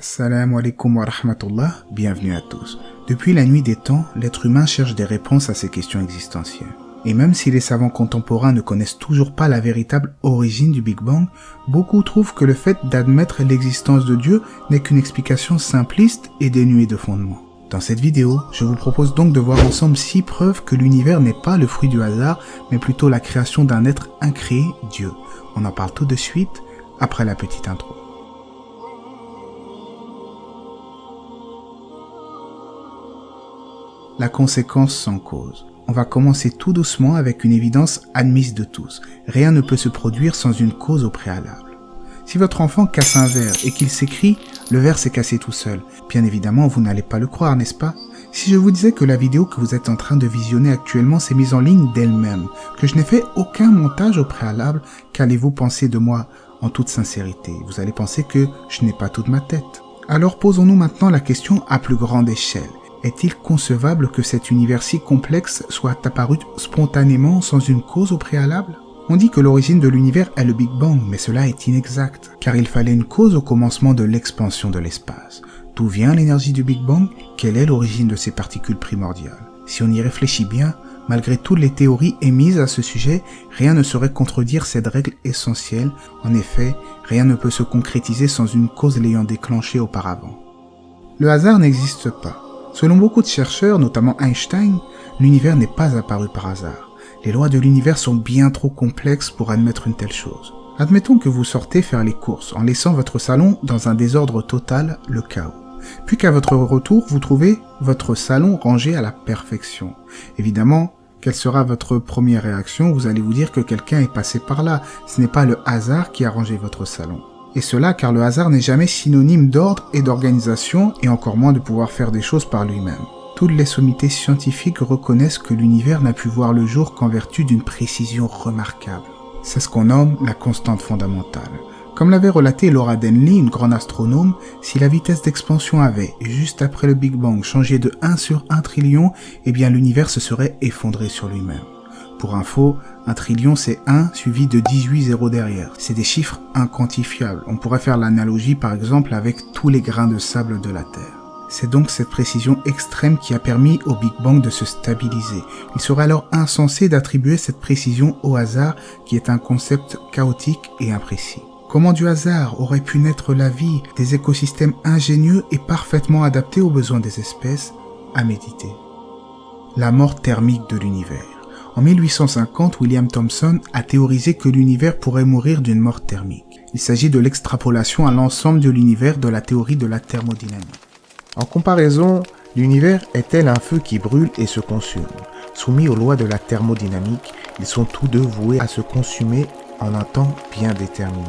Assalamu alaikum wa rahmatullah, bienvenue à tous. Depuis la nuit des temps, l'être humain cherche des réponses à ces questions existentielles. Et même si les savants contemporains ne connaissent toujours pas la véritable origine du Big Bang, beaucoup trouvent que le fait d'admettre l'existence de Dieu n'est qu'une explication simpliste et dénuée de fondement. Dans cette vidéo, je vous propose donc de voir ensemble 6 preuves que l'univers n'est pas le fruit du hasard, mais plutôt la création d'un être incréé, Dieu. On en parle tout de suite, après la petite intro. La conséquence sans cause. On va commencer tout doucement avec une évidence admise de tous. Rien ne peut se produire sans une cause au préalable. Si votre enfant casse un verre et qu'il s'écrie « le verre s'est cassé tout seul », bien évidemment vous n'allez pas le croire, n'est-ce pas? Si je vous disais que la vidéo que vous êtes en train de visionner actuellement s'est mise en ligne d'elle-même, que je n'ai fait aucun montage au préalable, qu'allez-vous penser de moi en toute sincérité? Vous allez penser que je n'ai pas toute ma tête. Alors posons-nous maintenant la question à plus grande échelle. Est-il concevable que cet univers si complexe soit apparu spontanément sans une cause au préalable? On dit que l'origine de l'univers est le Big Bang, mais cela est inexact, car il fallait une cause au commencement de l'expansion de l'espace. D'où vient l'énergie du Big Bang? Quelle est l'origine de ces particules primordiales? Si on y réfléchit bien, malgré toutes les théories émises à ce sujet, rien ne saurait contredire cette règle essentielle. En effet, rien ne peut se concrétiser sans une cause l'ayant déclenché auparavant. Le hasard n'existe pas. Selon beaucoup de chercheurs, notamment Einstein, l'univers n'est pas apparu par hasard. Les lois de l'univers sont bien trop complexes pour admettre une telle chose. Admettons que vous sortez faire les courses en laissant votre salon dans un désordre total, le chaos. Puis qu'à votre retour, vous trouvez votre salon rangé à la perfection. Évidemment, quelle sera votre première réaction? Vous allez vous dire que quelqu'un est passé par là. Ce n'est pas le hasard qui a rangé votre salon. Et cela car le hasard n'est jamais synonyme d'ordre et d'organisation, et encore moins de pouvoir faire des choses par lui-même. Toutes les sommités scientifiques reconnaissent que l'univers n'a pu voir le jour qu'en vertu d'une précision remarquable. C'est ce qu'on nomme la constante fondamentale. Comme l'avait relaté Laura Denley, une grande astronome, si la vitesse d'expansion avait, juste après le Big Bang, changé de 1 sur 1 trillion, eh bien l'univers se serait effondré sur lui-même. Pour info, 1 trillion c'est 1 suivi de 18 zéros derrière. C'est des chiffres inquantifiables. On pourrait faire l'analogie par exemple avec tous les grains de sable de la Terre. C'est donc cette précision extrême qui a permis au Big Bang de se stabiliser. Il serait alors insensé d'attribuer cette précision au hasard qui est un concept chaotique et imprécis. Comment du hasard aurait pu naître la vie, des écosystèmes ingénieux et parfaitement adaptés aux besoins des espèces? À méditer. La mort thermique de l'univers. En 1850, William Thomson a théorisé que l'univers pourrait mourir d'une mort thermique. Il s'agit de l'extrapolation à l'ensemble de l'univers de la théorie de la thermodynamique. En comparaison, l'univers est tel un feu qui brûle et se consume. Soumis aux lois de la thermodynamique, ils sont tous deux voués à se consumer en un temps bien déterminé.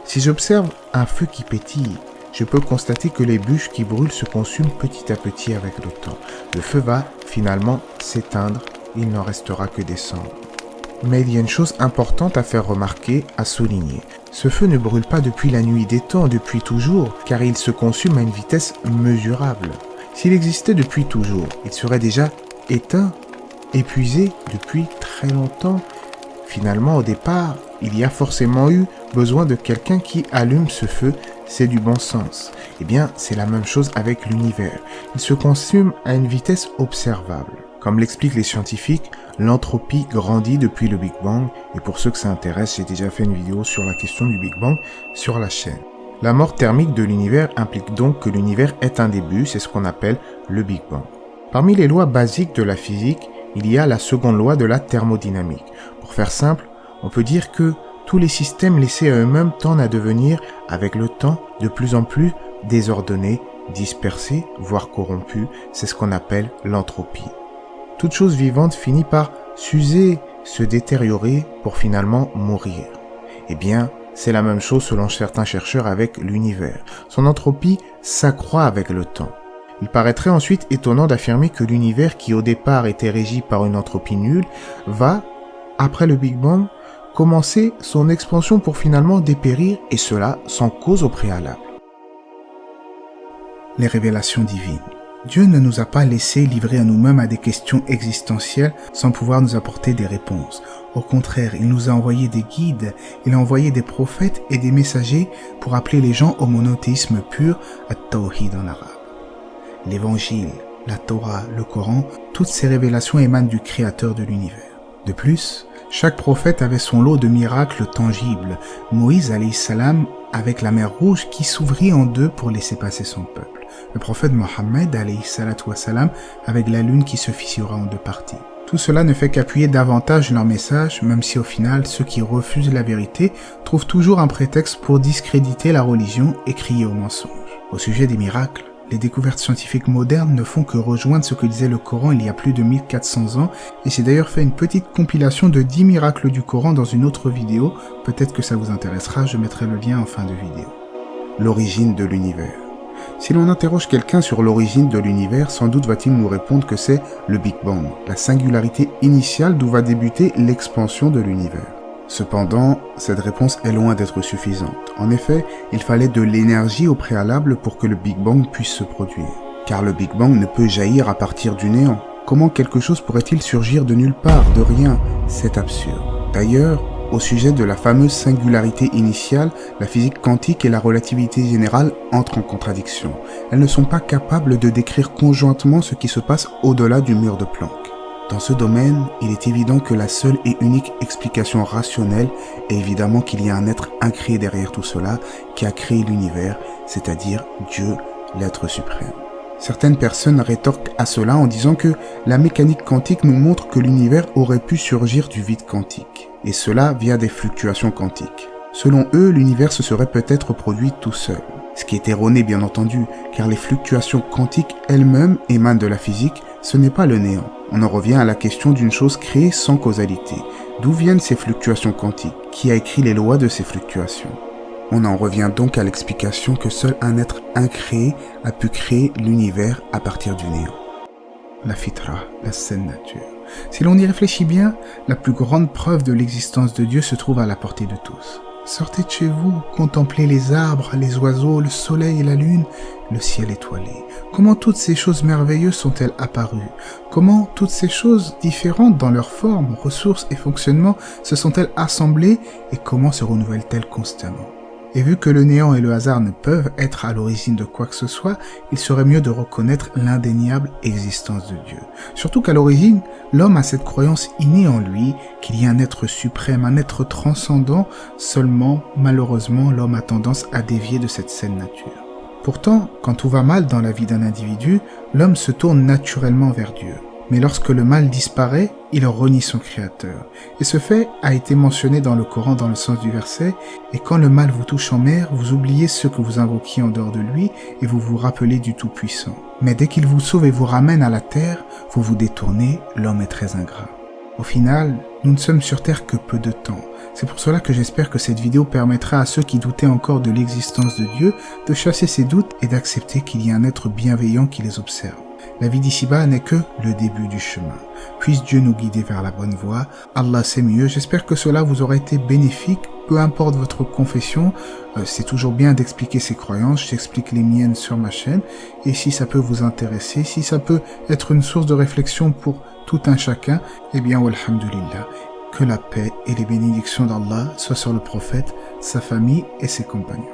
Si j'observe un feu qui pétille, je peux constater que les bûches qui brûlent se consument petit à petit avec le temps. Le feu va finalement s'éteindre. Il n'en restera que des cendres. Mais il y a une chose importante à faire remarquer, à souligner. Ce feu ne brûle pas depuis la nuit des temps, depuis toujours, car il se consume à une vitesse mesurable. S'il existait depuis toujours, il serait déjà éteint, épuisé depuis très longtemps. Finalement, au départ, il y a forcément eu besoin de quelqu'un qui allume ce feu. C'est du bon sens. Eh bien, c'est la même chose avec l'univers. Il se consume à une vitesse observable. Comme l'expliquent les scientifiques, l'entropie grandit depuis le Big Bang, et pour ceux que ça intéresse, j'ai déjà fait une vidéo sur la question du Big Bang sur la chaîne. La mort thermique de l'univers implique donc que l'univers est un début, c'est ce qu'on appelle le Big Bang. Parmi les lois basiques de la physique, il y a la seconde loi de la thermodynamique. Pour faire simple, on peut dire que tous les systèmes laissés à eux-mêmes tendent à devenir, avec le temps, de plus en plus désordonnés, dispersés, voire corrompus, c'est ce qu'on appelle l'entropie. Toute chose vivante finit par s'user, se détériorer pour finalement mourir. Eh bien, c'est la même chose selon certains chercheurs avec l'univers. Son entropie s'accroît avec le temps. Il paraîtrait ensuite étonnant d'affirmer que l'univers qui au départ était régi par une entropie nulle va, après le Big Bang, commencer son expansion pour finalement dépérir et cela sans cause au préalable. Les révélations divines. Dieu ne nous a pas laissés livrer à nous-mêmes à des questions existentielles sans pouvoir nous apporter des réponses. Au contraire, il nous a envoyé des guides, il a envoyé des prophètes et des messagers pour appeler les gens au monothéisme pur, at-tawhid en arabe. L'évangile, la Torah, le Coran, toutes ces révélations émanent du Créateur de l'univers. De plus, chaque prophète avait son lot de miracles tangibles. Moïse alayhi salam avec la mer Rouge qui s'ouvrit en deux pour laisser passer son peuple. Le prophète Mohammed alayhi salatu wassalam avec la lune qui se fissura en deux parties. Tout cela ne fait qu'appuyer davantage leur message, même si au final, ceux qui refusent la vérité trouvent toujours un prétexte pour discréditer la religion et crier au mensonge. Au sujet des miracles, les découvertes scientifiques modernes ne font que rejoindre ce que disait le Coran il y a plus de 1400 ans, et j'ai d'ailleurs fait une petite compilation de 10 miracles du Coran dans une autre vidéo, peut-être que ça vous intéressera, je mettrai le lien en fin de vidéo. L'origine de l'univers. Si l'on interroge quelqu'un sur l'origine de l'univers, sans doute va-t-il nous répondre que c'est le Big Bang, la singularité initiale d'où va débuter l'expansion de l'univers. Cependant, cette réponse est loin d'être suffisante. En effet, il fallait de l'énergie au préalable pour que le Big Bang puisse se produire. Car le Big Bang ne peut jaillir à partir du néant. Comment quelque chose pourrait-il surgir de nulle part, de rien? C'est absurde. D'ailleurs, au sujet de la fameuse singularité initiale, la physique quantique et la relativité générale entrent en contradiction. Elles ne sont pas capables de décrire conjointement ce qui se passe au-delà du mur de Planck. Dans ce domaine, il est évident que la seule et unique explication rationnelle est évidemment qu'il y a un être incréé derrière tout cela qui a créé l'univers, c'est-à-dire Dieu, l'être suprême. Certaines personnes rétorquent à cela en disant que la mécanique quantique nous montre que l'univers aurait pu surgir du vide quantique, et cela via des fluctuations quantiques. Selon eux, l'univers se serait peut-être produit tout seul. Ce qui est erroné bien entendu, car les fluctuations quantiques elles-mêmes émanent de la physique, ce n'est pas le néant. On en revient à la question d'une chose créée sans causalité. D'où viennent ces fluctuations quantiques? Qui a écrit les lois de ces fluctuations? On en revient donc à l'explication que seul un être incréé a pu créer l'univers à partir du néant. La fitra, la saine nature. Si l'on y réfléchit bien, la plus grande preuve de l'existence de Dieu se trouve à la portée de tous. Sortez de chez vous, contemplez les arbres, les oiseaux, le soleil et la lune, le ciel étoilé. Comment toutes ces choses merveilleuses sont-elles apparues? Comment toutes ces choses différentes dans leur forme, ressources et fonctionnement se sont-elles assemblées et comment se renouvellent-elles constamment? Et vu que le néant et le hasard ne peuvent être à l'origine de quoi que ce soit, il serait mieux de reconnaître l'indéniable existence de Dieu. Surtout qu'à l'origine, l'homme a cette croyance innée en lui qu'il y a un être suprême, un être transcendant, seulement, malheureusement, l'homme a tendance à dévier de cette saine nature. Pourtant, quand tout va mal dans la vie d'un individu, l'homme se tourne naturellement vers Dieu. Mais lorsque le mal disparaît, il renie son Créateur. Et ce fait a été mentionné dans le Coran dans le sens du verset « Et quand le mal vous touche en mer, vous oubliez ceux que vous invoquiez en dehors de lui et vous vous rappelez du Tout-Puissant. Mais dès qu'il vous sauve et vous ramène à la terre, vous vous détournez, l'homme est très ingrat. » Au final, nous ne sommes sur terre que peu de temps. C'est pour cela que j'espère que cette vidéo permettra à ceux qui doutaient encore de l'existence de Dieu de chasser ces doutes et d'accepter qu'il y a un être bienveillant qui les observe. La vie d'ici-bas n'est que le début du chemin. Puisse Dieu nous guider vers la bonne voie. Allah sait mieux. J'espère que cela vous aura été bénéfique. Peu importe votre confession, c'est toujours bien d'expliquer ses croyances. J'explique les miennes sur ma chaîne. Et si ça peut vous intéresser, si ça peut être une source de réflexion pour tout un chacun, eh bien, walhamdulillah, que la paix et les bénédictions d'Allah soient sur le prophète, sa famille et ses compagnons.